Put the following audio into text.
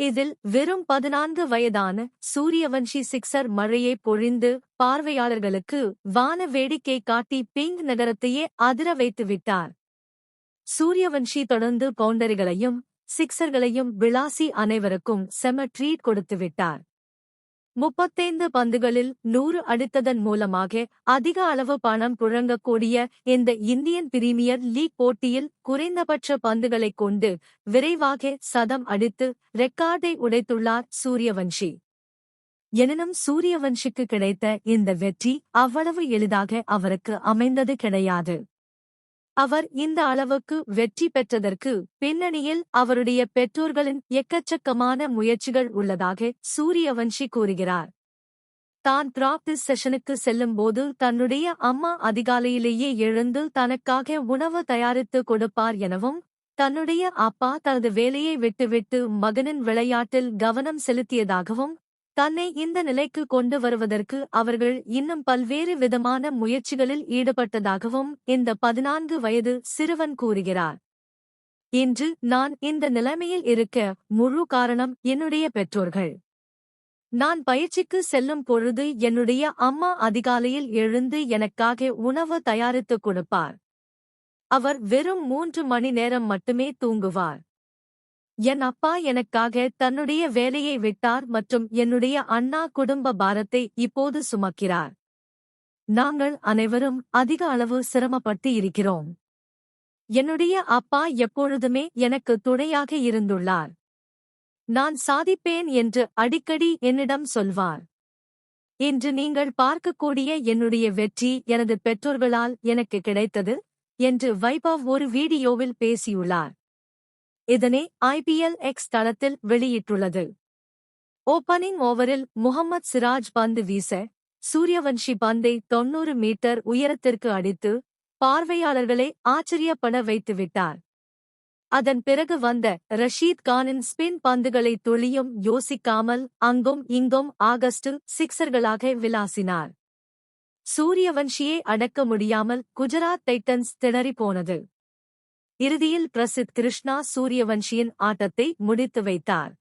இதில் வெறும் 14 வயதான சூரியவன்ஷி சிக்ஸர் மழையை பொழிந்து பார்வையாளர்களுக்கு வான வேடிக்கை காட்டி பிங்க் நகரத்தையே அதிர வைத்து விட்டார். சூரியவன்ஷி தொடர்ந்து பவுண்டரிகளையும் சிக்ஸர்களையும் விளாசி அனைவருக்கும் செம ட்ரீட் கொடுத்துவிட்டார். 35 பந்துகளில் 100 அடித்ததன் மூலமாக அதிக அளவு பணம் புழங்கக்கூடிய இந்த இந்தியன் பிரீமியர் லீக் போட்டியில் குறைந்தபட்ச பந்துகளைக் கொண்டு விரைவாக சதம் அடித்து ரெக்கார்டை உடைத்துள்ளார் சூரியவன்ஷி. எனினும் சூரியவன்ஷிக்கு கிடைத்த இந்த வெற்றி அவ்வளவு எளிதாக அவருக்கு அமைந்தது கிடையாது. அவர் இந்த அளவுக்கு வெற்றி பெற்றதற்கு பின்னணியில் அவருடைய பெற்றோர்களின் எக்கச்சக்கமான முயற்சிகள் உள்ளதாக சூரியவன்ஷி கூறுகிறார். தான் பிராக்டிஸ் செஷனுக்கு செல்லும்போது தன்னுடைய அம்மா அதிகாலையிலேயே எழுந்து தனக்காக உணவு தயாரித்து கொடுப்பார் எனவும், தன்னுடைய அப்பா தனது வேலையை விட்டுவிட்டு மகனின் விளையாட்டில் கவனம் செலுத்தியதாகவும், தன்னை இந்த நிலைக்கு கொண்டு வருவதற்கு அவர்கள் இன்னும் பல்வேறு விதமான முயற்சிகளில் ஈடுபட்டதாகவும் இந்த 14 வயது சிறுவன் கூறுகிறார். இன்று நான் இந்த நிலைமையில் இருக்க முழு காரணம் என்னுடைய பெற்றோர்கள். நான் பயிற்சிக்கு செல்லும் பொழுது என்னுடைய அம்மா அதிகாலையில் எழுந்து எனக்காக உணவு தயாரித்துக் கொடுப்பார். அவர் வெறும் 3 மணி நேரம் மட்டுமே தூங்குவார். என் அப்பா எனக்காக தன்னுடைய வேலையை விட்டார் மற்றும் என்னுடைய அண்ணா குடும்ப பாரத்தை இப்போது சுமக்கிறார். நாங்கள் அனைவரும் அதிக அளவு சிரமப்பட்டு இருக்கிறோம். என்னுடைய அப்பா எப்பொழுதுமே எனக்கு துணையாக இருந்துள்ளார். நான் சாதிப்பேன் என்று அடிக்கடி என்னிடம் சொல்வார். இன்று நீங்கள் பார்க்கக்கூடிய என்னுடைய வெற்றி எனது பெற்றோர்களால் எனக்கு கிடைத்தது என்று வைபவ் ஒரு வீடியோவில் பேசியுள்ளார். இதனை IPL X தளத்தில் வெளியிட்டுள்ளது. ஓப்பனிங் ஓவரில் முகமது சிராஜ் பந்து வீச, சூரியவன்ஷி பந்தை 90 மீட்டர் உயரத்திற்கு அடித்து பார்வையாளர்களை ஆச்சரியப்பட வைத்துவிட்டார். அதன் பிறகு வந்த ரஷீத் கானின் ஸ்பின் பந்துகளை துளியும் யோசிக்காமல் அங்கும் இங்கும் ஆகஸ்டில் சிக்ஸர்களாக விளாசினார். சூரியவன்ஷியை அடக்க முடியாமல் குஜராத் டைட்டன்ஸ் திணறி போனது. இறுதியில் பிரசித் கிருஷ்ணா சூரியவன்ஷியின் ஆட்டத்தை முடித்து வைத்தார்.